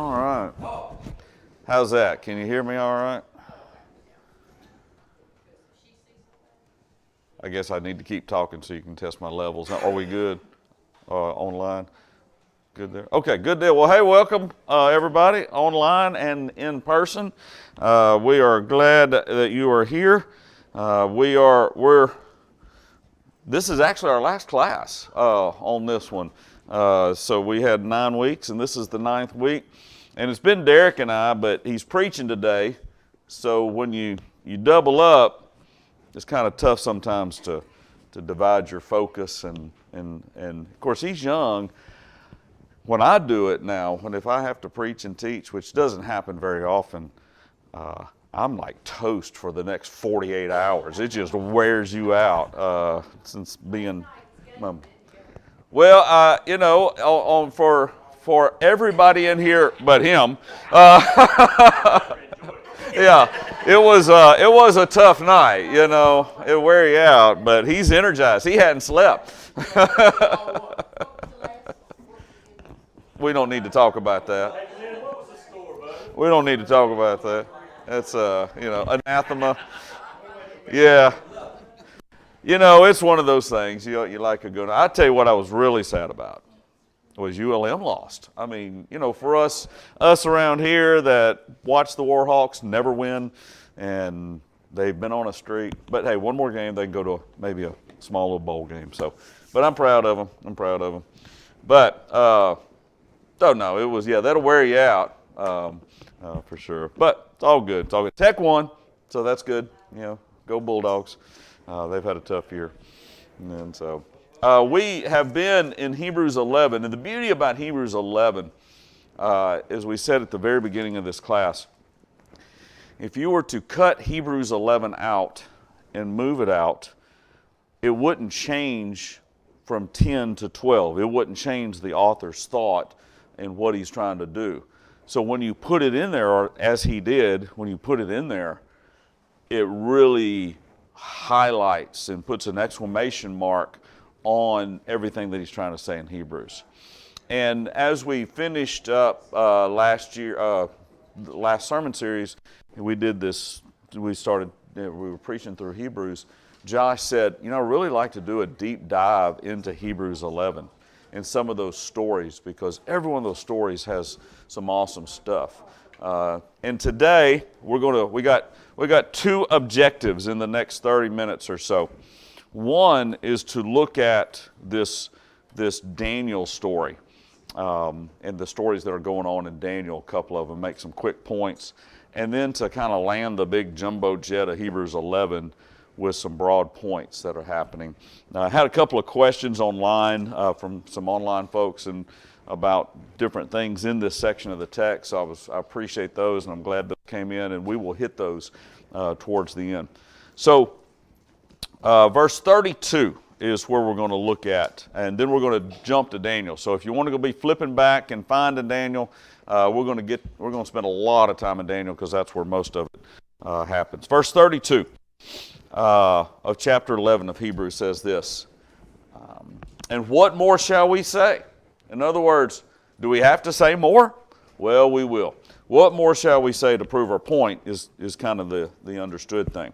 All right. How's that? Can you hear me all right? I guess I need to keep talking so you can test my levels. Are we good online? Good there? Okay, good deal. Well, hey, welcome everybody online and in person. We are glad that you are here. This is actually our last class on this one. So we had 9 weeks, and this is the 9th week. And it's been Derek and I, but he's preaching today. So when you double up, it's kind of tough sometimes to divide your focus. And of course, he's young. When I do it now, if I have to preach and teach, which doesn't happen very often, I'm like toast for the next 48 hours. It just wears you out since being... for everybody in here but him, yeah, it was a tough night. It'll wear you out, but he's energized. He hadn't slept. We don't need to talk about that. We don't need to talk about that. That's anathema. Yeah. It's one of those things. You like a good. I tell you what, I was really sad about was ULM lost. I mean, for us around here that watch the Warhawks never win, and they've been on a streak. But hey, one more game, they can go to maybe a small little bowl game. So, but I'm proud of them. But no, it was that'll wear you out for sure. But it's all good. Tech won, so that's good. Go Bulldogs. They've had a tough year, and so. We have been in Hebrews 11, and the beauty about Hebrews 11, as we said at the very beginning of this class, if you were to cut Hebrews 11 out and move it out, it wouldn't change from 10 to 12. It wouldn't change the author's thought and what he's trying to do. So when you put it in there, or as he did, when you put it in there, it really highlights and puts an exclamation mark on everything that he's trying to say in Hebrews. And as we finished up last sermon series, we did this, we were preaching through Hebrews. Josh said, I'd really like to do a deep dive into Hebrews 11 and some of those stories, because every one of those stories has some awesome stuff. And today, we got 2 objectives in the next 30 minutes or so. One is to look at this Daniel story and the stories that are going on in Daniel, a couple of them, make some quick points, and then to kind of land the big jumbo jet of Hebrews 11 with some broad points that are happening. I had a couple of questions online from some online folks and about different things in this section of the text. So I appreciate those, and I'm glad those came in, and we will hit those towards the end. So verse 32 is where we're going to look at, and then we're going to jump to Daniel. So if you want to go be flipping back and finding Daniel, we're going to spend a lot of time in Daniel, because that's where most of it happens. Verse 32 of chapter 11 of Hebrews says this, and what more shall we say? In other words, do we have to say more? Well, we will. What more shall we say to prove our point is kind of the understood thing.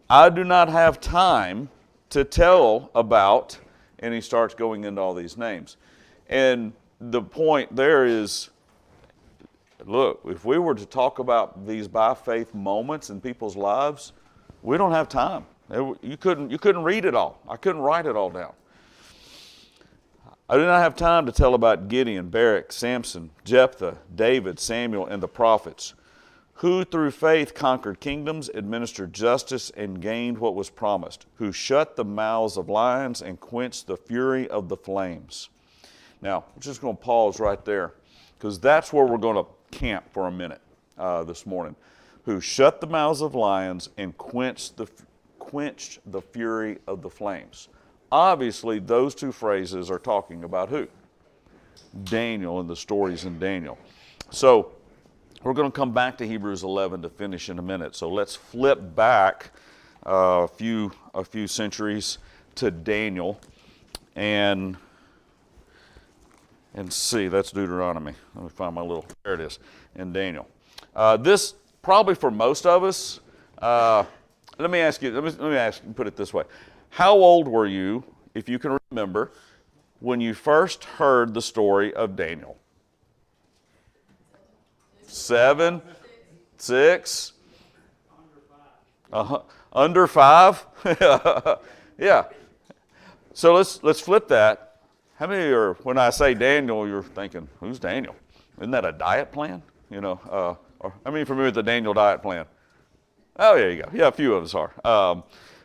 I do not have time to tell about, and he starts going into all these names. And the point there is, look, if we were to talk about these by faith moments in people's lives, we don't have time. You couldn't read it all. I couldn't write it all down. I do not have time to tell about Gideon, Barak, Samson, Jephthah, David, Samuel, and the prophets, who through faith conquered kingdoms, administered justice, and gained what was promised, who shut the mouths of lions and quenched the fury of the flames. Now, I'm just going to pause right there, because that's where we're going to camp for a minute this morning. Who shut the mouths of lions and quenched the fury of the flames. Obviously, those 2 phrases are talking about who? Daniel and the stories in Daniel. So, we're going to come back to Hebrews 11 to finish in a minute. So let's flip back a few centuries to Daniel, and and see. That's Deuteronomy. Let me find my little, there it is, in Daniel. This, probably for most of us, let me ask you, put it this way. How old were you, if you can remember, when you first heard the story of Daniel? 7? 6? Under 5? Yeah. So let's flip that. How many are, when I say Daniel, you're thinking, who's Daniel? Isn't that a diet plan? You know, or how many are familiar with the Daniel diet plan? Oh, there you go. Yeah, a few of us are.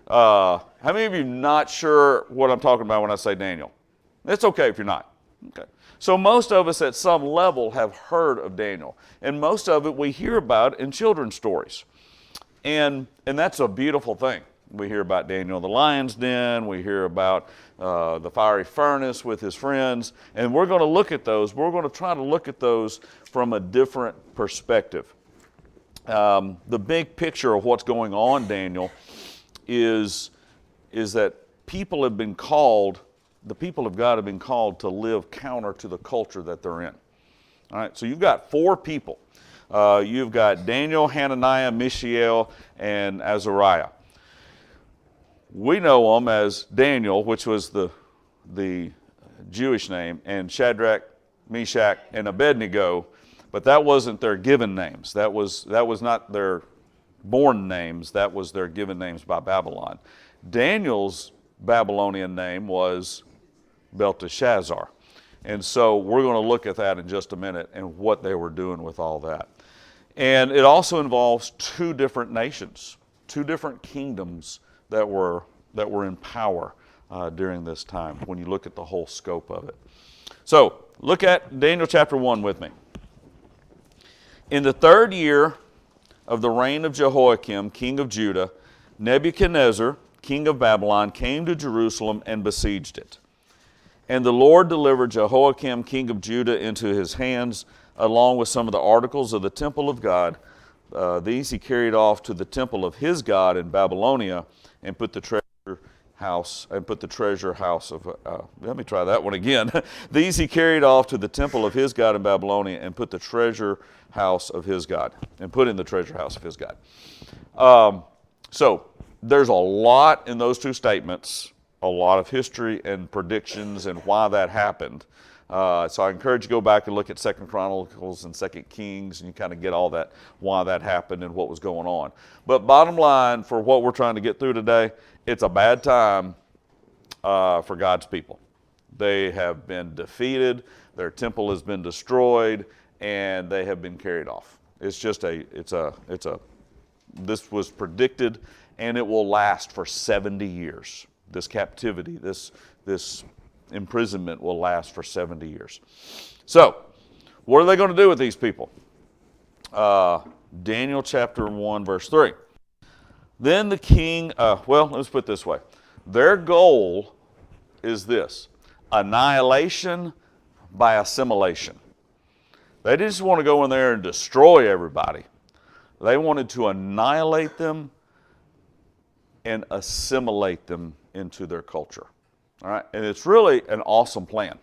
How many of you not sure what I'm talking about when I say Daniel? It's okay if you're not. Okay. So most of us at some level have heard of Daniel, and most of it we hear about in children's stories. And that's a beautiful thing. We hear about Daniel in the lion's den. We hear about the fiery furnace with his friends. And we're going to look at those. We're going to try to look at those from a different perspective. The big picture of what's going on, Daniel, is that people have been called, the people of God have been called to live counter to the culture that they're in. All right, so you've got 4 people. You've got Daniel, Hananiah, Mishael, and Azariah. We know them as Daniel, which was the Jewish name, and Shadrach, Meshach, and Abednego, but that wasn't their given names. That was not their born names. That was their given names by Babylon. Daniel's Babylonian name was Belteshazzar. And so we're going to look at that in just a minute and what they were doing with all that. And it also involves 2 different nations, 2 different kingdoms that were in power during this time when you look at the whole scope of it. So look at Daniel chapter 1 with me. In the 3rd year of the reign of Jehoiakim, king of Judah, Nebuchadnezzar, king of Babylon, came to Jerusalem and besieged it. And the Lord delivered Jehoiakim, king of Judah, into his hands, along with some of the articles of the temple of God. These he carried off to the temple of his God in Babylonia, and put the treasure house of. Let me try that one again. These he carried off to the temple of his God in Babylonia, and put the treasure house of his God, and put in the treasure house of his God. So there's a lot in those 2 statements, a lot of history and predictions and why that happened. So I encourage you to go back and look at 2 Chronicles and 2 Kings, and you kind of get all that, why that happened and what was going on. But bottom line, for what we're trying to get through today, it's a bad time for God's people. They have been defeated, their temple has been destroyed, and they have been carried off. It's just this was predicted, and it will last for 70 years. This captivity, this imprisonment will last for 70 years. So, what are they going to do with these people? Daniel chapter 1, verse 3. Then the king, let's put it this way. Their goal is this: annihilation by assimilation. They didn't just want to go in there and destroy everybody. They wanted to annihilate them and assimilate them into their culture. All right, and it's really an awesome plan.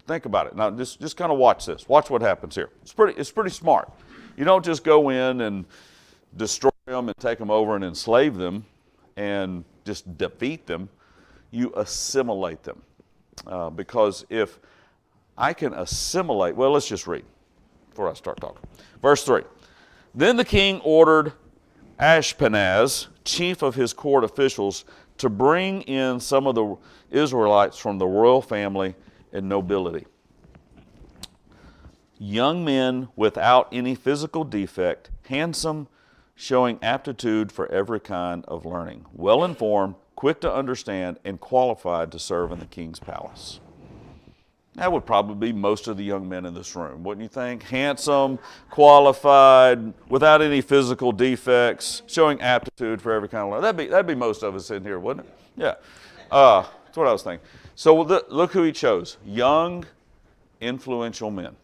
Think about it. Now, just kind of watch this. Watch what happens here. It's pretty smart. You don't just go in and destroy them and take them over and enslave them and just defeat them. You assimilate them. Because if I can assimilate, well, let's just read before I start talking. Verse 3. Then the king ordered Ashpenaz, chief of his court officials, to bring in some of the Israelites from the royal family and nobility. Young men without any physical defect, handsome, showing aptitude for every kind of learning, well informed, quick to understand, and qualified to serve in the king's palace. That would probably be most of the young men in this room, wouldn't you think? Handsome, qualified, without any physical defects, showing aptitude for every kind of learning. That'd be most of us in here, wouldn't it? Yeah. That's what I was thinking. So look who he chose. Young, influential men.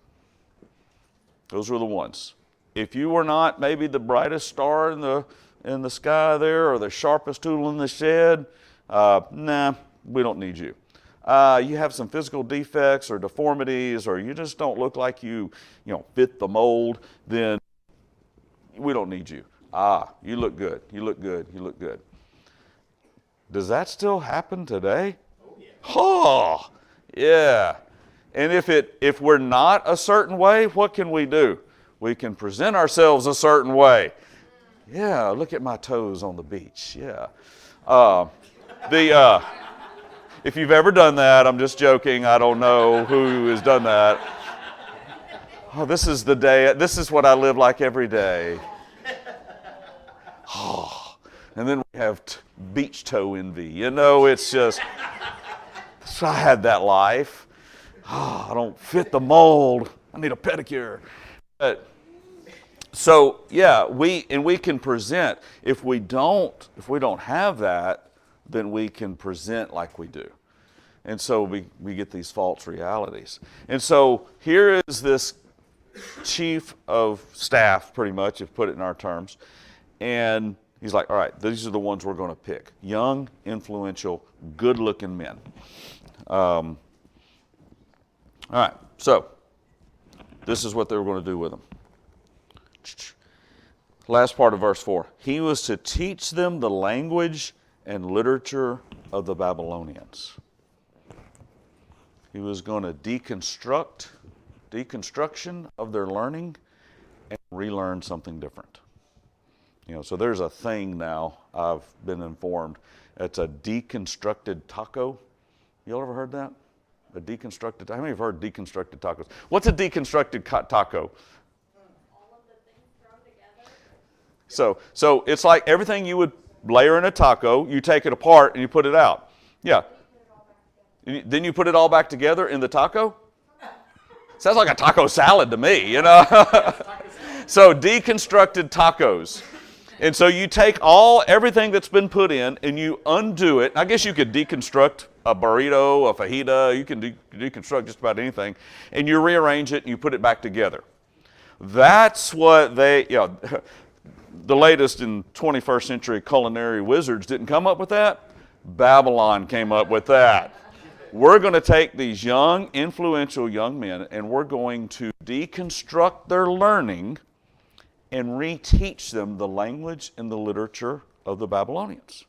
Those were the ones. If you were not maybe the brightest star in the sky there, or the sharpest tool in the shed, we don't need you. you have some physical defects or deformities, or you just don't look like you fit the mold, then we don't need you. You look good. You look good. You look good. Does that still happen today? Oh, yeah. And if we're not a certain way, what can we do? We can present ourselves a certain way. Yeah, look at my toes on the beach. Yeah. If you've ever done that, I'm just joking. I don't know who has done that. Oh, this is the day. This is what I live like every day. Oh, and then we have beach toe envy. It's just, I had that life. Oh, I don't fit the mold. I need a pedicure. So yeah, we can present. If we don't have that, then we can present like we do. And so we get these false realities. And so here is this chief of staff, pretty much, if put it in our terms. And he's like, all right, these are the ones we're going to pick. Young, influential, good-looking men. All right, so this is what they were going to do with them. Last part of verse 4. He was to teach them the language and literature of the Babylonians. He was going to deconstruction of their learning and relearn something different. So there's a thing now, I've been informed. It's a deconstructed taco. You all ever heard that? A deconstructed, how many have heard deconstructed tacos? What's a deconstructed taco? All of the things thrown together. So it's like everything you would layer in a taco, you take it apart and you put it out. Yeah. Then you put it all back together in the taco? Sounds like a taco salad to me, So deconstructed tacos. And so you take everything that's been put in and you undo it. I guess you could deconstruct a burrito, a fajita. You can deconstruct just about anything. And you rearrange it and you put it back together. That's what the latest in 21st century culinary wizards didn't come up with that. Babylon came up with that. We're going to take these young, influential young men and we're going to deconstruct their learning and reteach them the language and the literature of the Babylonians.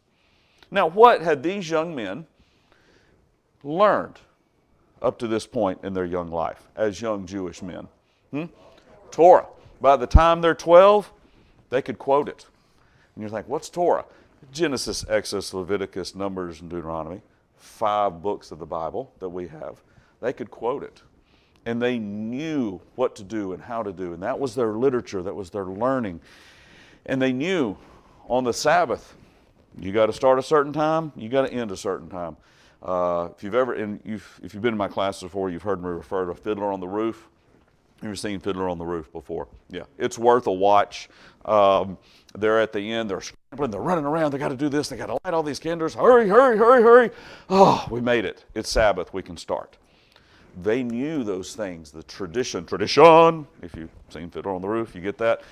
Now, what had these young men learned up to this point in their young life as young Jewish men? Torah. By the time they're 12, they could quote it. And you're like, what's Torah? Genesis, Exodus, Leviticus, Numbers, and Deuteronomy. 5 books of the Bible that we have. They could quote it. And they knew what to do and how to do. And that was their literature. That was their learning. And they knew on the Sabbath, you got to start a certain time, you got to end a certain time. If you've been in my classes before, you've heard me refer to Fiddler on the Roof. You've ever seen Fiddler on the Roof before? Yeah, it's worth a watch. They're at the end, they're scrambling, they're running around, they got to do this, they got to light all these candles. Hurry, hurry, hurry, hurry. Oh, we made it. It's Sabbath, we can start. They knew those things, the tradition. If you've seen Fiddler on the Roof, you get that.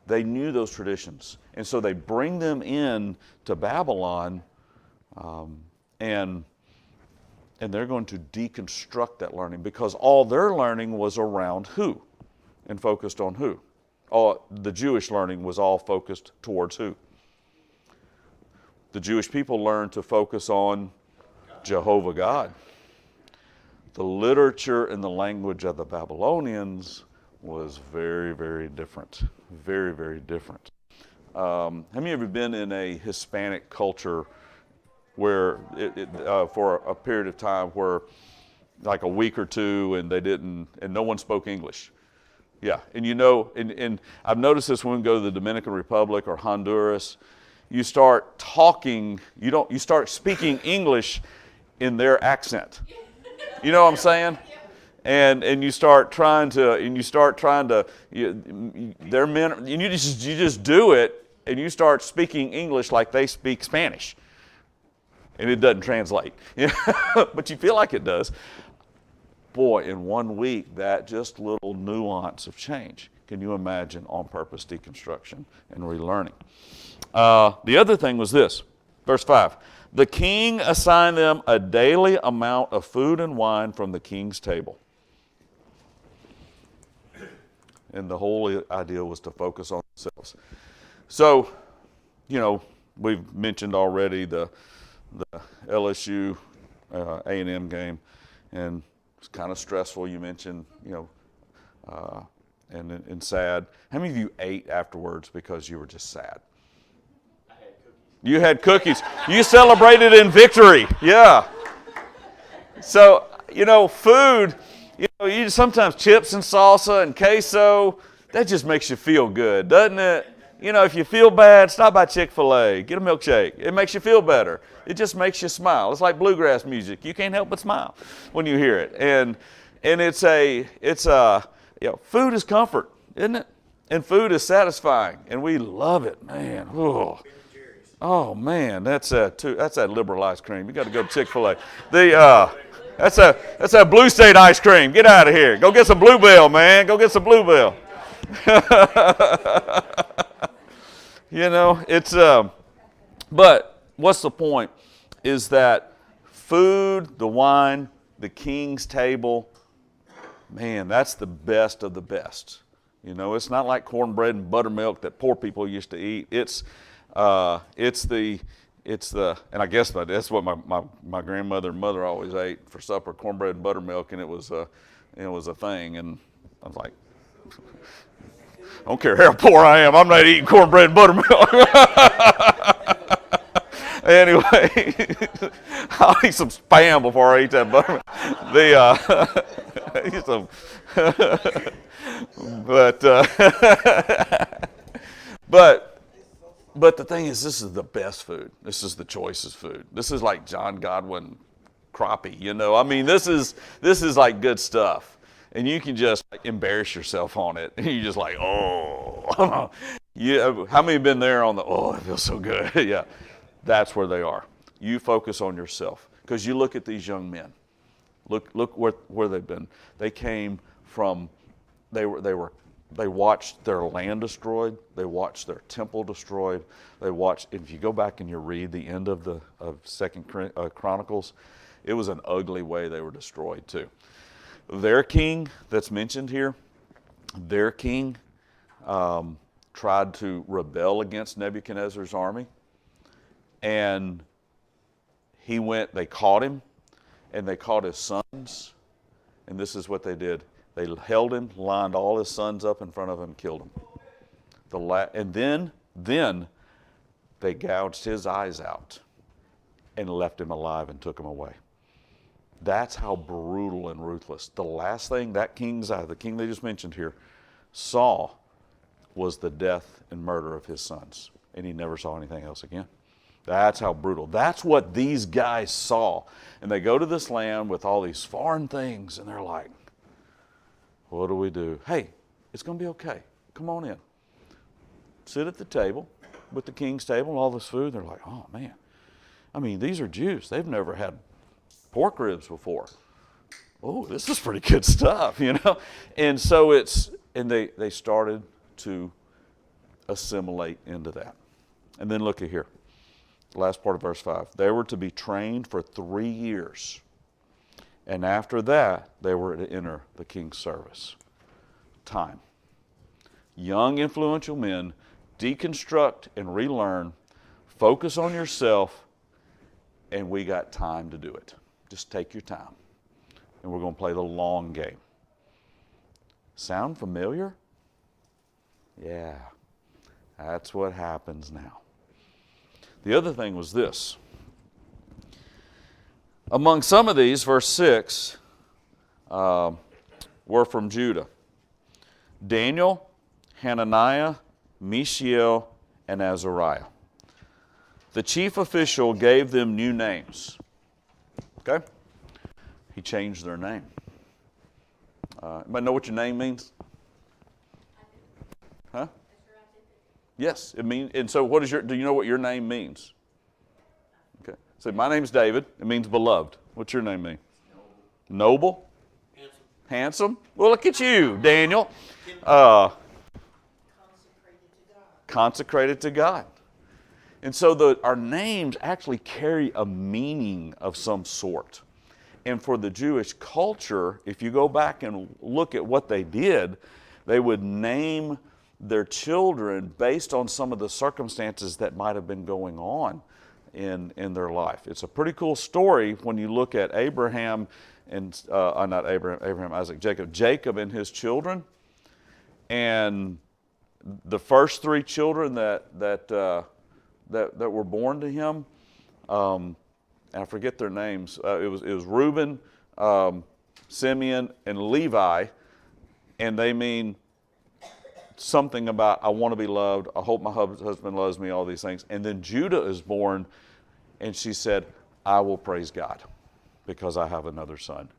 They knew those traditions. And so they bring them in to Babylon, and they're going to deconstruct that learning because all their learning was around who and focused on who. All the Jewish learning was all focused towards who? The Jewish people learned to focus on Jehovah God. The literature and the language of the Babylonians was very, very different. Very, very different. Have you ever been in a Hispanic culture where for a period of time where like a week or two and no one spoke English? Yeah, and and I've noticed this when we go to the Dominican Republic or Honduras, you start speaking English in their accent. You know what I'm saying? And you start trying to, they're men, and you just do it, and you start speaking English like they speak Spanish, and it doesn't translate, but you feel like it does. Boy, in 1 week, that just little nuance of change. Can you imagine on-purpose deconstruction and relearning? The other thing was this, verse 5. The king assigned them a daily amount of food and wine from the king's table. And the whole idea was to focus on themselves. So, we've mentioned already the LSU A&M game, and it's kind of stressful. You mentioned, and sad. How many of you ate afterwards because you were just sad? I had cookies. You had cookies. You celebrated in victory. Yeah. So, food, you sometimes chips and salsa and queso, that just makes you feel good, doesn't it? If you feel bad, stop by Chick-fil-A, get a milkshake. It makes you feel better. It just makes you smile. It's like bluegrass music. You can't help but smile when you hear it. And food is comfort, isn't it? And food is satisfying, and we love it, man. Oh man, that's that liberal ice cream. You got to go to Chick-fil-A. That's that Blue State ice cream. Get out of here. Go get some Bluebell, man. Go get some Bluebell. But what's the point? Is that food, the wine, the king's table, man, that's the best of the best. It's not like cornbread and buttermilk that poor people used to eat. It's the, and I guess that's what my grandmother and mother always ate for supper, cornbread and buttermilk, and it was a thing. And I was like, I don't care how poor I am, I'm not eating cornbread and buttermilk. Anyway, I'll eat some Spam before I eat that buttermilk. But the thing is, this is the best food. This is the choicest food. This is like John Godwin crappie, I mean, this is like good stuff. And you can just embarrass yourself on it. And you're just like, oh. How many have been there on it feels so good. Yeah, that's where they are. You focus on yourself. Because you look at these young men. Look where they've been. They came from, they watched their land destroyed. They watched their temple destroyed. They watched, if you go back and you read the end of Second Chronicles, it was an ugly way they were destroyed too. Their king that's mentioned here, their king tried to rebel against Nebuchadnezzar's army. And they caught him, and they caught his sons. And this is what they did. They held him, lined all his sons up in front of him, and killed him. And then they gouged his eyes out and left him alive and took him away. That's how brutal and ruthless. The last thing that king's eye, the king they just mentioned here, saw was the death and murder of his sons. And he never saw anything else again. That's how brutal. That's what these guys saw. And they go to this land with all these foreign things, and they're like, what do we do? Hey, it's going to be okay. Come on in. Sit at the table with the king's table and all this food. They're like, oh, man. I mean, these are Jews. They've never had pork ribs before. Oh, this is pretty good stuff, And so they started to assimilate into that. And then look at here. The last part of verse 5. They were to be trained for 3 years. And after that, they were to enter the king's service. Time. Young, influential men deconstruct and relearn, focus on yourself, and we got time to do it. Just take your time. And we're going to play the long game. Sound familiar? Yeah. That's what happens now. The other thing was this. Among some of these, verse 6, were from Judah. Daniel, Hananiah, Mishael, and Azariah. The chief official gave them new names. Okay? He changed their name. Anybody know what your name means? Huh? Yes, it means. And so, do you know what your name means? Okay. So my name's David. It means beloved. What's your name mean? Noble. Handsome. Well, look at you, Daniel. Consecrated to God. And so our names actually carry a meaning of some sort. And for the Jewish culture, if you go back and look at what they did, they would name their children based on some of the circumstances that might have been going on in their life. It's a pretty cool story when you look at Abraham and, not Abraham, Isaac, Jacob and his children. And the first three children that were born to him, and I forget their names. It was Reuben, Simeon, and Levi, and they mean something about I want to be loved. I hope my husband loves me. All these things. And then Judah is born, and she said, "I will praise God because I have another son."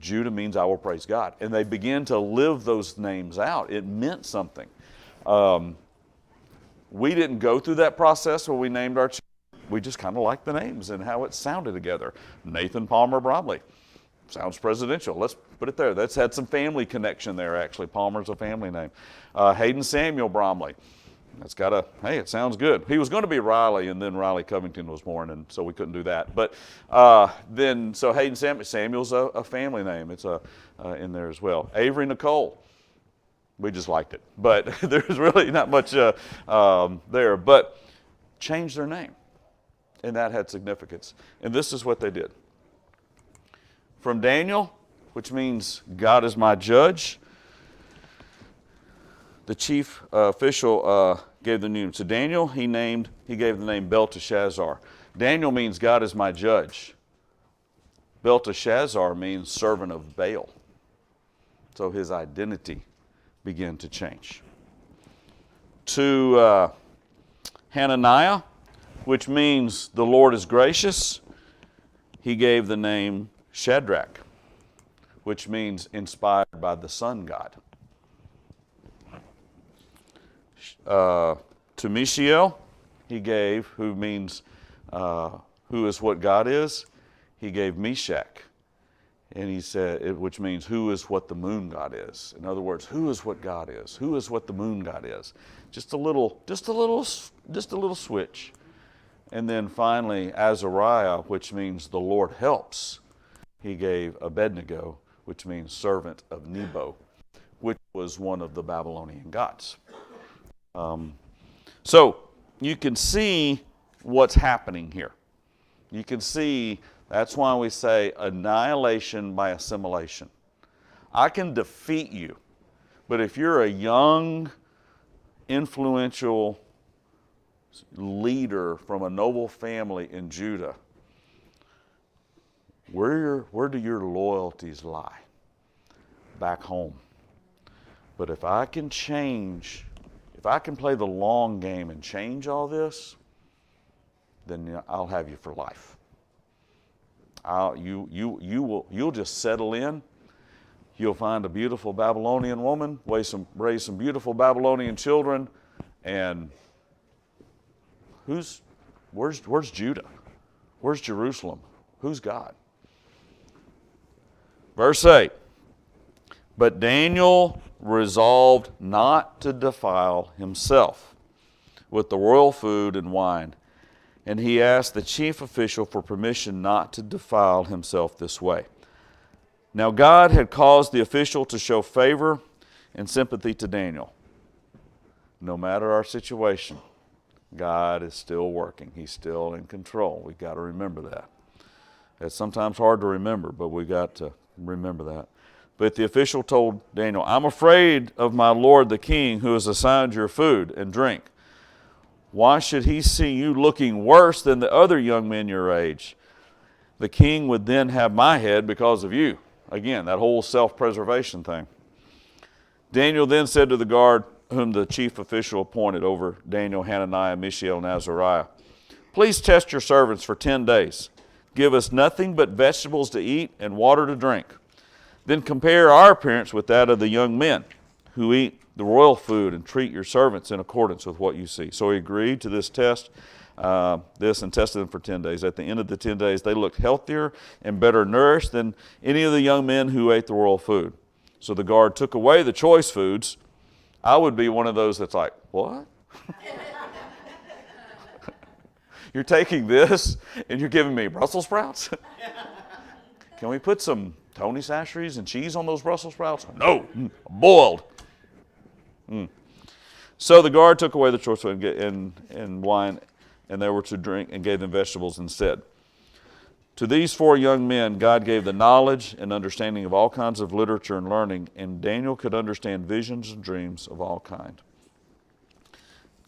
Judah means I will praise God, and they began to live those names out. It meant something. We didn't go through that process when we named our children. We just kind of liked the names and how it sounded together. Nathan Palmer Bromley. Sounds presidential. Let's put it there. That's had some family connection there, actually. Palmer's a family name. Hayden Samuel Bromley. That's got hey, it sounds good. He was going to be Riley, and then Riley Covington was born, and so we couldn't do that. But so Hayden Samuel's a family name. It's in there as well. Avery Nicole. We just liked it. But there's really not much there. But changed their name. And that had significance. And this is what they did. From Daniel, which means God is my judge, the chief official gave the name. To Daniel, he gave the name Belteshazzar. Daniel means God is my judge. Belteshazzar means servant of Baal. So his identity began to change. To Hananiah, which means the Lord is gracious, he gave the name Shadrach, which means inspired by the sun god. To Mishael, who means who is what God is, he gave Meshach. And he said, which means who is what the moon god is. In other words, who is what God is? Who is what the moon god is? Just a little switch. And then finally, Azariah, which means the Lord helps. He gave Abednego, which means servant of Nebo, which was one of the Babylonian gods. So you can see what's happening here. You can see that's why we say annihilation by assimilation. I can defeat you, but if you're a young, influential leader from a noble family in Judah, where do your loyalties lie? Back home. But if I can play the long game and change all this, then I'll have you for life. You'll just settle in. You'll find a beautiful Babylonian woman, raise some beautiful Babylonian children, and where's Judah? Where's Jerusalem? Who's God? Verse 8. But Daniel resolved not to defile himself with the royal food and wine, and he asked the chief official for permission not to defile himself this way. Now God had caused the official to show favor and sympathy to Daniel. No matter our situation, God is still working. He's still in control. We've got to remember that. It's sometimes hard to remember, but we've got to remember that. But the official told Daniel, I'm afraid of my lord the king, who has assigned your food and drink. Why should he see you looking worse than the other young men your age? The king would then have my head because of you. Again, that whole self-preservation thing. Daniel then said to the guard, whom the chief official appointed over Daniel, Hananiah, Mishael, and Azariah, please test your servants for 10 days. Give us nothing but vegetables to eat and water to drink. Then compare our appearance with that of the young men who eat the royal food, and treat your servants in accordance with what you see. So he agreed to this test, and tested them for 10 days. At the end of the 10 days, they looked healthier and better nourished than any of the young men who ate the royal food. So the guard took away the choice foods. I would be one of those that's like, what? You're taking this and you're giving me Brussels sprouts? Can we put some Tony Chachere's and cheese on those Brussels sprouts? No, boiled. So the guard took away the choice food and wine, and they were to drink, and gave them vegetables instead. To these 4 young men, God gave the knowledge and understanding of all kinds of literature and learning, and Daniel could understand visions and dreams of all kind.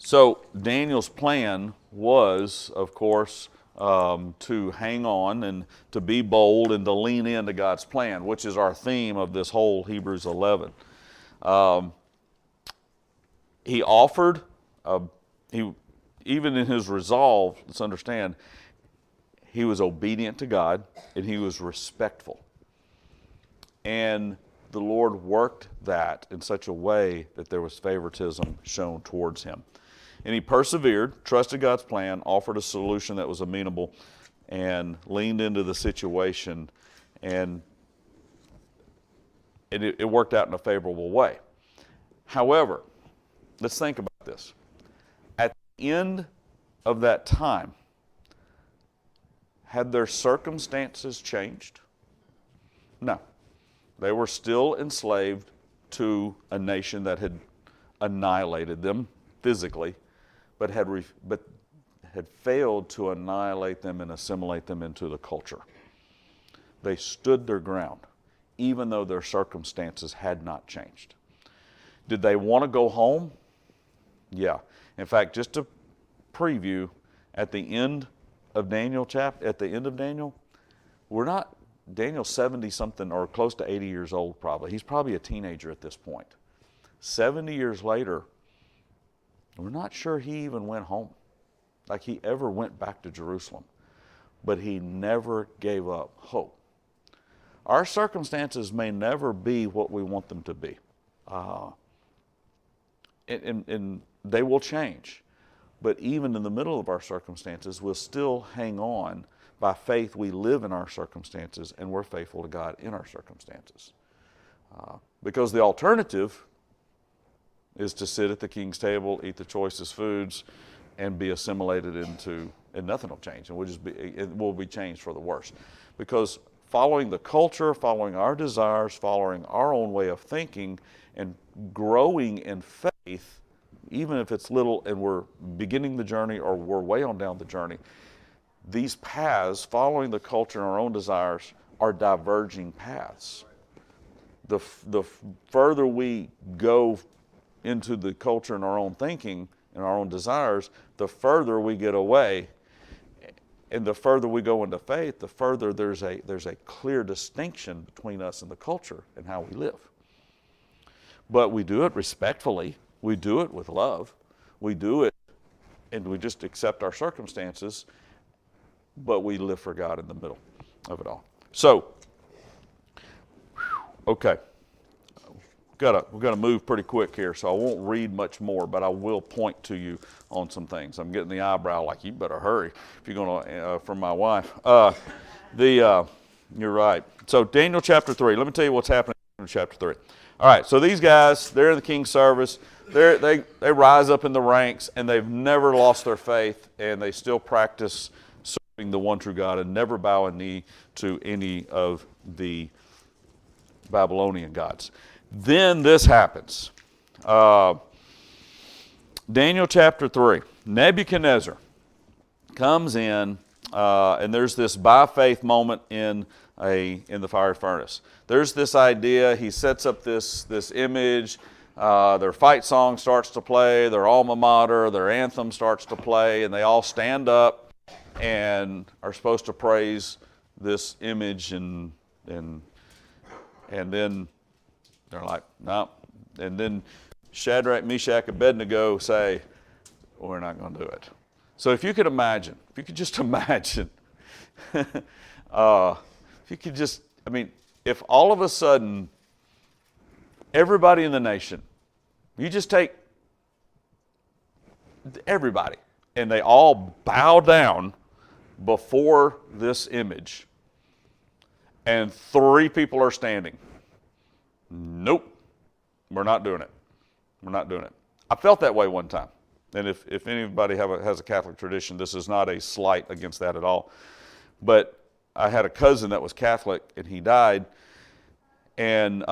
So Daniel's plan was, of course, to hang on and to be bold and to lean into God's plan, which is our theme of this whole Hebrews 11. He offered, even in his resolve, let's understand, he was obedient to God and he was respectful. And the Lord worked that in such a way that there was favoritism shown towards him. And he persevered, trusted God's plan, offered a solution that was amenable, and leaned into the situation, and it worked out in a favorable way. However, let's think about this. At the end of that time, had their circumstances changed? No. They were still enslaved to a nation that had annihilated them physically, but had failed to annihilate them and assimilate them into the culture. They stood their ground, even though their circumstances had not changed. Did they want to go home? Yeah. In fact, just to preview, at the end of Daniel, Daniel's 70-something or close to 80 years old probably. He's probably a teenager at this point. 70 years later, we're not sure he even went home, like he ever went back to Jerusalem. But he never gave up hope. Our circumstances may never be what we want them to be. And they will change. But even in the middle of our circumstances, we'll still hang on. By faith, we live in our circumstances, and we're faithful to God in our circumstances. Because the alternative is to sit at the king's table, eat the choicest foods, and be assimilated into, and nothing will change, and it will be changed for the worse. Because following the culture, following our desires, following our own way of thinking, and growing in faith, even if it's little and we're beginning the journey or we're way on down the journey, these paths, following the culture and our own desires, are diverging paths. The further we go into the culture and our own thinking and our own desires, the further we get away. And the further we go into faith, the further there's a clear distinction between us and the culture and how we live. But we do it respectfully. We do it with love. We do it and we just accept our circumstances, but we live for God in the middle of it all. So, okay. We've got to move pretty quick here, so I won't read much more, but I will point to you on some things. I'm getting the eyebrow like, you better hurry if you're going to, from my wife. You're right. So Daniel chapter 3. Let me tell you what's happening in chapter 3. All right, so these guys, they're in the king's service. They rise up in the ranks, and they've never lost their faith, and they still practice serving the one true God and never bow a knee to any of the Babylonian gods. Then this happens. Daniel chapter 3. Nebuchadnezzar comes in, and there's this by faith moment in the fiery furnace. There's this idea. He sets up this image. Their fight song starts to play. Their alma mater, their anthem starts to play, and they all stand up and are supposed to praise this image, and then they're like, no. And then Shadrach, Meshach, Abednego say, we're not going to do it. So if you could just imagine, if all of a sudden, everybody in the nation, you just take everybody, and they all bow down before this image, and 3 people are standing. Nope, we're not doing it. We're not doing it. I felt that way one time. And if anybody has a Catholic tradition, this is not a slight against that at all. But I had a cousin that was Catholic, and he died, and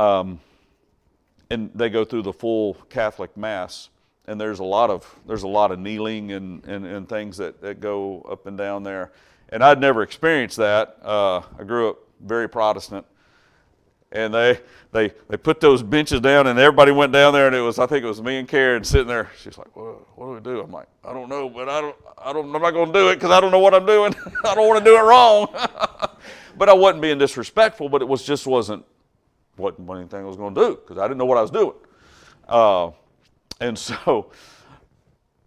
they go through the full Catholic Mass, and there's a lot of kneeling and things that go up and down there. And I'd never experienced that. I grew up very Protestant. And they put those benches down, and everybody went down there, and I think it was me and Karen sitting there. She's like, "Well, what do we do?" I'm like, "I don't know, but I'm not going to do it because I don't know what I'm doing. I don't want to do it wrong." But I wasn't being disrespectful, but it wasn't anything I was going to do because I didn't know what I was doing. And so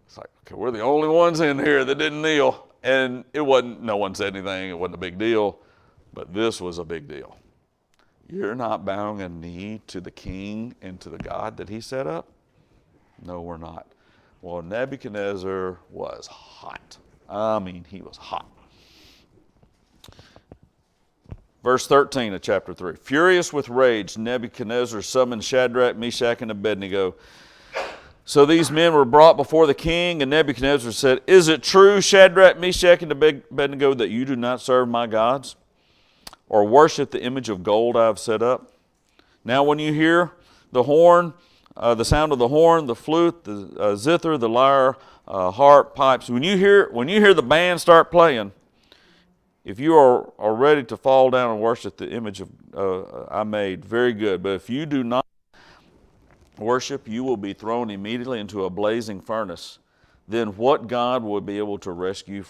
it's like, okay, we're the only ones in here that didn't kneel, and no one said anything. It wasn't a big deal, but this was a big deal. You're not bowing a knee to the king and to the God that he set up? No, we're not. Well, Nebuchadnezzar was hot. I mean, he was hot. Verse 13 of chapter 3. Furious with rage, Nebuchadnezzar summoned Shadrach, Meshach, and Abednego. So these men were brought before the king, and Nebuchadnezzar said, "Is it true, Shadrach, Meshach, and Abednego, that you do not serve my gods, or worship the image of gold I have set up? Now when you hear the horn, the sound of the horn, the flute, the zither, the lyre, harp, pipes, when you hear the band start playing, if you are ready to fall down and worship the image of I made, very good. But if you do not worship, you will be thrown immediately into a blazing furnace. Then what God will be able to rescue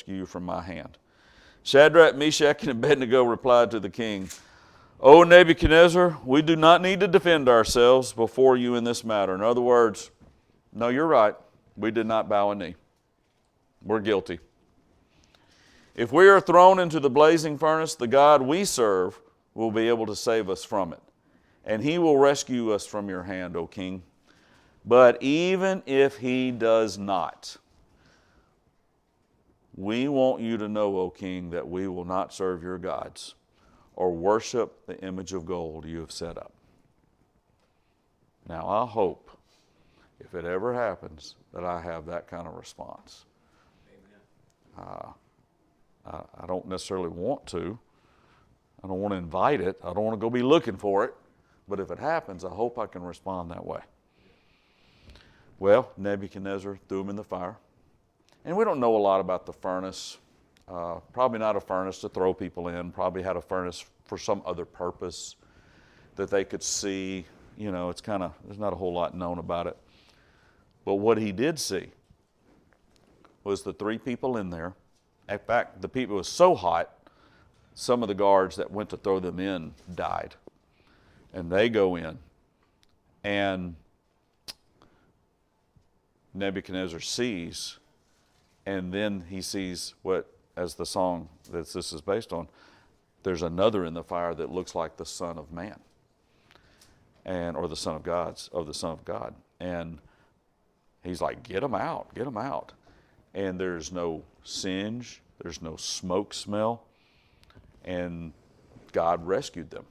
you from my hand?" Shadrach, Meshach, and Abednego replied to the king, "O Nebuchadnezzar, we do not need to defend ourselves before you in this matter." In other words, no, you're right. We did not bow a knee. We're guilty. If we are thrown into the blazing furnace, the God we serve will be able to save us from it, and he will rescue us from your hand, O king. But even if he does not, we want you to know, O king, that we will not serve your gods or worship the image of gold you have set up. Now, I hope, if it ever happens, that I have that kind of response. I don't necessarily want to. I don't want to invite it. I don't want to go be looking for it. But if it happens, I hope I can respond that way. Well, Nebuchadnezzar threw him in the fire. And we don't know a lot about the furnace. Probably not a furnace to throw people in. Probably had a furnace for some other purpose that they could see. You know, there's not a whole lot known about it. But what he did see was the three people in there. In fact, the people was so hot, some of the guards that went to throw them in died. And they go in, and Nebuchadnezzar sees, and then he sees what, as the song that this is based on, there's another in the fire that looks like the Son of Man, or the Son of God. And he's like, get him out, get him out. And there's no singe, there's no smoke smell, and God rescued them.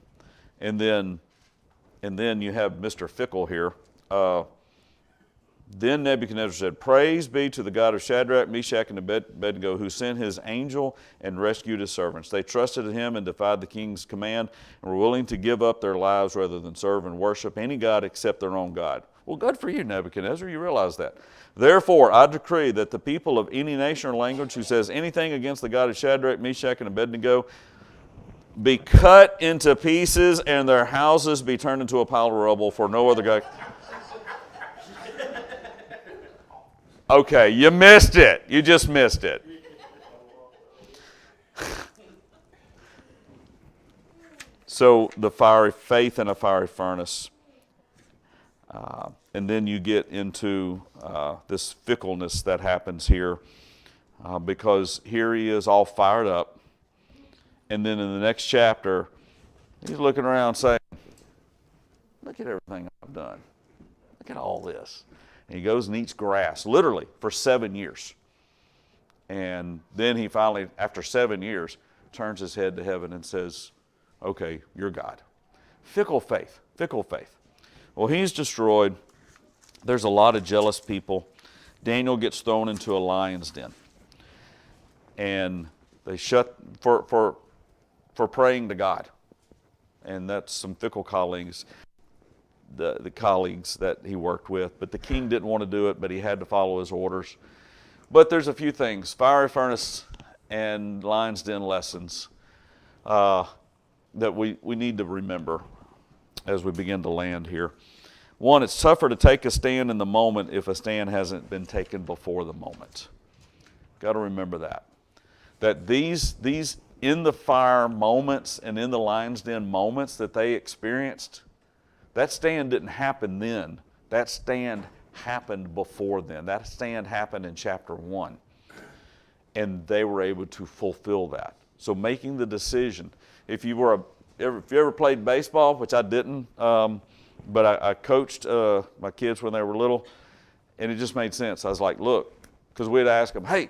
And then you have Mr. Fickle here. Then Nebuchadnezzar said, "Praise be to the God of Shadrach, Meshach, and Abednego, who sent his angel and rescued his servants. They trusted in him and defied the king's command and were willing to give up their lives rather than serve and worship any god except their own God." Well, good for you, Nebuchadnezzar. You realize that. "Therefore, I decree that the people of any nation or language who says anything against the God of Shadrach, Meshach, and Abednego be cut into pieces and their houses be turned into a pile of rubble, for no other God." Okay, you missed it. You just missed it. So the fiery faith in a fiery furnace. And then you get into this fickleness that happens here, because here he is all fired up. And then in the next chapter, he's looking around saying, "Look at everything I've done. Look at all this." And he goes and eats grass, literally, for 7 years. And then he finally, after 7 years, turns his head to heaven and says, "Okay, you're God." Fickle faith, fickle faith. Well, he's destroyed. there's a lot of jealous people. Daniel gets thrown into a lion's den. And they shut for praying to God. And that's some fickle colleagues, the colleagues that he worked with. But the king didn't want to do it, but he had to follow his orders. But there's a few things, fiery furnace and lion's den lessons that we need to remember as we begin to land here. One, it's tougher to take a stand in the moment if a stand hasn't been taken before the moment. Got to remember that. That these in the fire moments and in the lion's den moments that they experienced, that stand didn't happen then. That stand happened before then. That stand happened in chapter 1. And they were able to fulfill that. So making the decision, if you ever played baseball, which I didn't, but I coached my kids when they were little, and it just made sense. I was like, look, because we'd ask them, hey,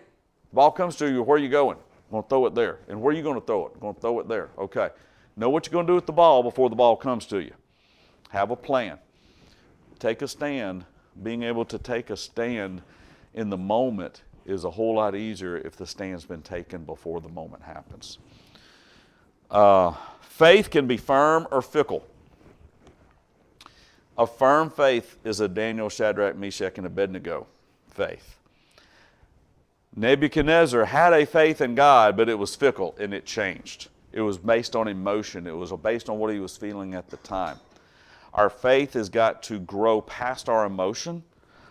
ball comes to you, where are you going? I'm going to throw it there. And where are you going to throw it? I'm going to throw it there. Okay. Know what you're going to do with the ball before the ball comes to you. Have a plan. Take a stand. Being able to take a stand in the moment is a whole lot easier if the stand's been taken before the moment happens. Faith can be firm or fickle. A firm faith is a Daniel, Shadrach, Meshach, and Abednego faith. Nebuchadnezzar had a faith in God, but it was fickle and it changed. It was based on emotion. It was based on what he was feeling at the time. Our faith has got to grow past our emotion.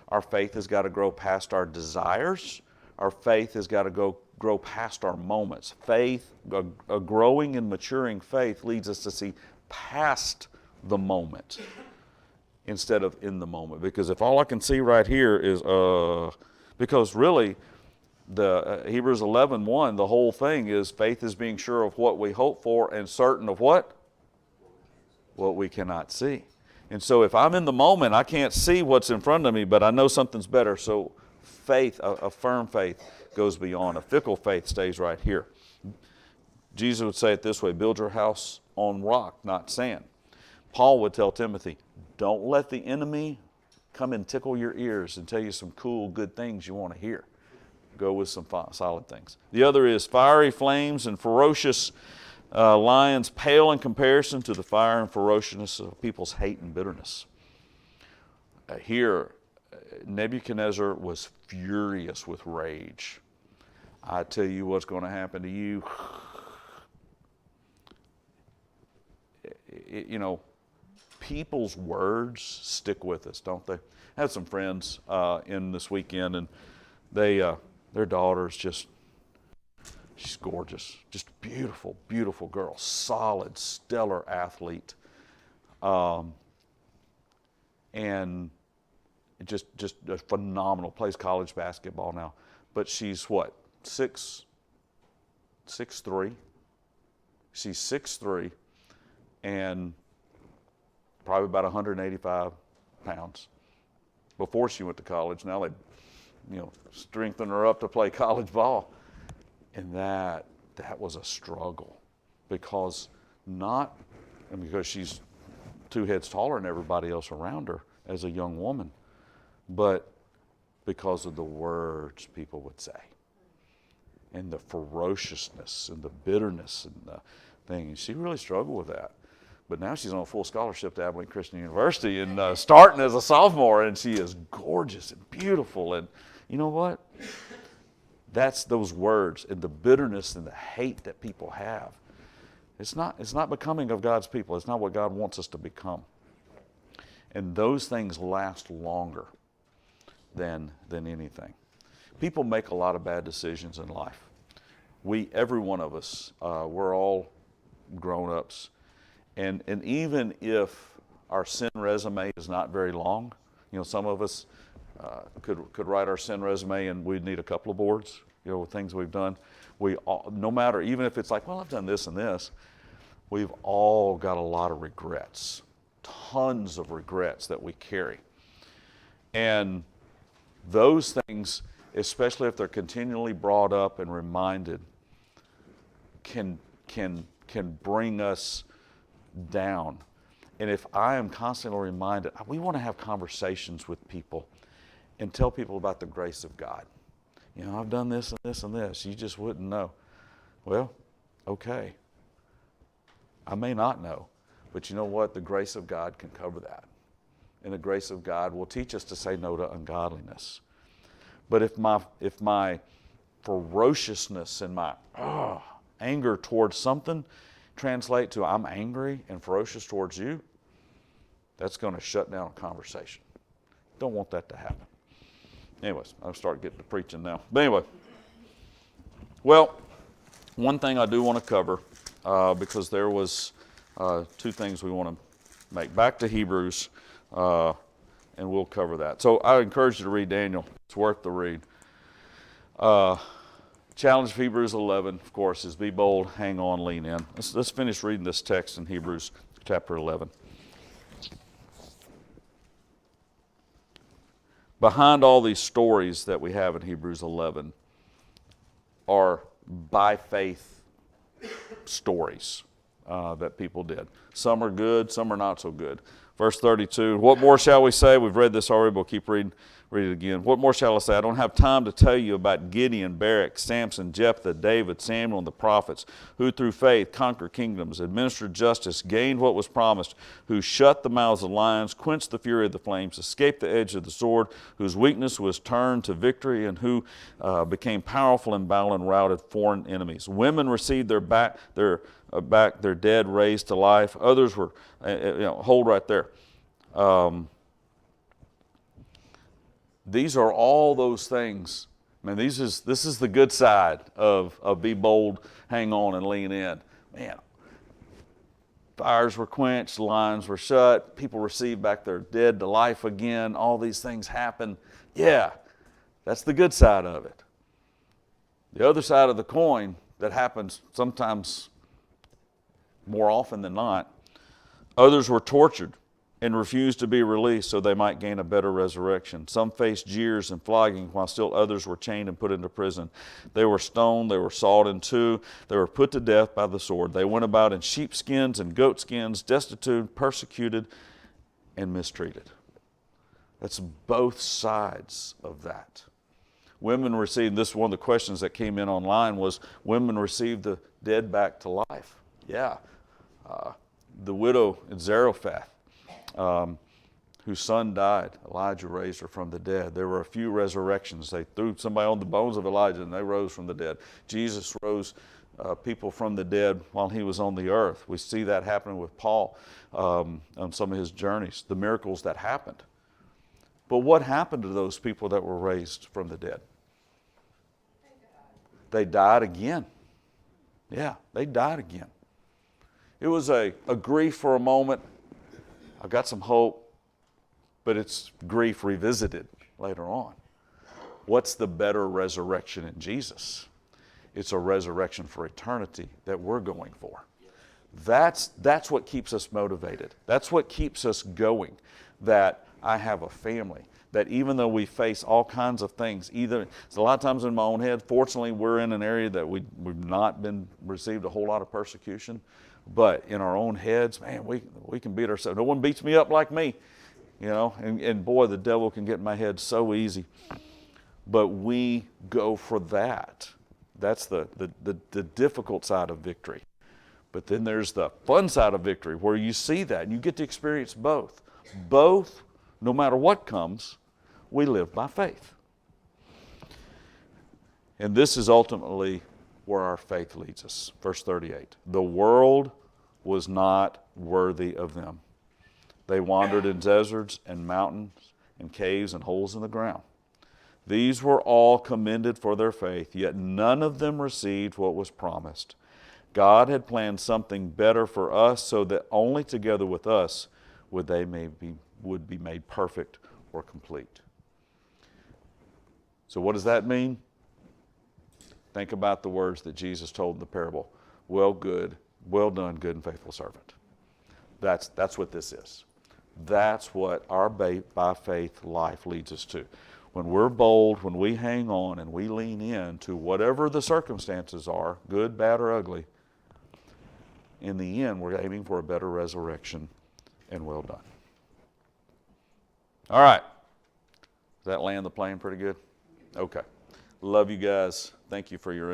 Our faith has got to grow past our desires. Our faith has got to grow past our moments. Faith, a growing and maturing faith leads us to see past the moment instead of in the moment. Because if all I can see right here is, because really, the Hebrews 11:1, the whole thing is faith is being sure of what we hope for and certain of what? What we cannot see. And so if I'm in the moment, I can't see what's in front of me, but I know something's better. So faith, a firm faith, goes beyond. A fickle faith stays right here. Jesus would say it this way, build your house on rock, not sand. Paul would tell Timothy, don't let the enemy come and tickle your ears and tell you some cool, good things you want to hear. Go with some solid things. The other is fiery flames and ferocious lions pale in comparison to the fire and ferociousness of people's hate and bitterness. Here, Nebuchadnezzar was furious with rage. I tell you what's going to happen to you. You know, people's words stick with us, don't they? I had some friends in this weekend, and their daughter's she's gorgeous, just beautiful, beautiful girl, solid, stellar athlete, and just a phenomenal. Plays college basketball now, but she's what, 6'3". She's 6'3", and probably about 185 pounds. Before she went to college, now they, strengthen her up to play college ball. And that was a struggle because she's 2 heads taller than everybody else around her as a young woman, but because of the words people would say and the ferociousness and the bitterness and the thing. She really struggled with that. But now she's on a full scholarship to Abilene Christian University and starting as a sophomore, and she is gorgeous and beautiful. And you know what? That's those words and the bitterness and the hate that people have. It's not becoming of God's people. It's not what God wants us to become. And those things last longer than anything. People make a lot of bad decisions in life. Every one of us, we're all grown-ups. And even if our sin resume is not very long, some of us could write our sin resume and we'd need a couple of boards, with things we've done. No matter, even if it's like, well, I've done this and this, we've all got a lot of regrets, tons of regrets that we carry. And those things, especially if they're continually brought up and reminded, can bring us down. And if I am constantly reminded, we want to have conversations with people and tell people about the grace of God. You know, I've done this and this and this. You just wouldn't know. Well, okay. I may not know, but you know what? The grace of God can cover that. And the grace of God will teach us to say no to ungodliness. But if my ferociousness and my anger towards something translate to I'm angry and ferocious towards you, that's going to shut down a conversation. Don't want that to happen. Anyways, I'll start getting to preaching now. But anyway, well, one thing I do want to cover, because there was two things we want to make. Back to Hebrews, and we'll cover that. So I encourage you to read Daniel. It's worth the read. Challenge of Hebrews 11, of course, is be bold, hang on, lean in. Let's finish reading this text in Hebrews chapter 11. Behind all these stories that we have in Hebrews 11 are by faith stories that people did. Some are good, some are not so good. Verse 32, what more shall we say? We've read this already, but we'll keep reading. Read it again. What more shall I say? I don't have time to tell you about Gideon, Barak, Samson, Jephthah, David, Samuel, and the prophets, who through faith conquered kingdoms, administered justice, gained what was promised, who shut the mouths of lions, quenched the fury of the flames, escaped the edge of the sword, whose weakness was turned to victory, and who became powerful in battle and routed foreign enemies. Women received their dead raised to life. Others were, hold right there. These are all those things. Man, this is the good side of be bold, hang on, and lean in. Man, fires were quenched, lines were shut, people received back their dead to life again. All these things happen. Yeah, that's the good side of it. The other side of the coin that happens sometimes more often than not, others were tortured and refused to be released so they might gain a better resurrection. Some faced jeers and flogging, while still others were chained and put into prison. They were stoned, they were sawed in two, they were put to death by the sword. They went about in sheepskins and goatskins, destitute, persecuted, and mistreated. That's both sides of that. Women received, this is one of the questions that came in online, was women received the dead back to life. Yeah. The widow in Zarephath, whose son died, Elijah raised her from the dead. There were a few resurrections. They threw somebody on the bones of Elijah and they rose from the dead. Jesus rose people from the dead while he was on the earth. We see that happening with Paul on some of his journeys, the miracles that happened. But what happened to those people that were raised from the dead? They died again. Yeah, they died again. It was a grief for a moment. I've got some hope, but it's grief revisited later on. What's the better resurrection in Jesus? It's a resurrection for eternity that we're going for. That's what keeps us motivated. That's what keeps us going, that I have a family, that even though we face all kinds of things, it's a lot of times in my own head, fortunately we're in an area that we've not received a whole lot of persecution, but in our own heads, man, we can beat ourselves. No one beats me up like me, and boy, the devil can get in my head so easy. But we go for that. That's the difficult side of victory. But then there's the fun side of victory where you see that and you get to experience both. Both, no matter what comes, we live by faith. And this is ultimately where our faith leads us. Verse 38, the world was not worthy of them. They wandered in deserts and mountains and caves and holes in the ground. These were all commended for their faith, yet none of them received what was promised. God had planned something better for us, so that only together with us would be made perfect or complete. So what does that mean? Think about the words that Jesus told in the parable. Well done, good and faithful servant. That's what this is. That's what our by faith life leads us to. When we're bold, when we hang on and we lean in to whatever the circumstances are, good, bad, or ugly, in the end, we're aiming for a better resurrection and well done. All right. Does that land the plane pretty good? Okay. Love you guys. Thank you for your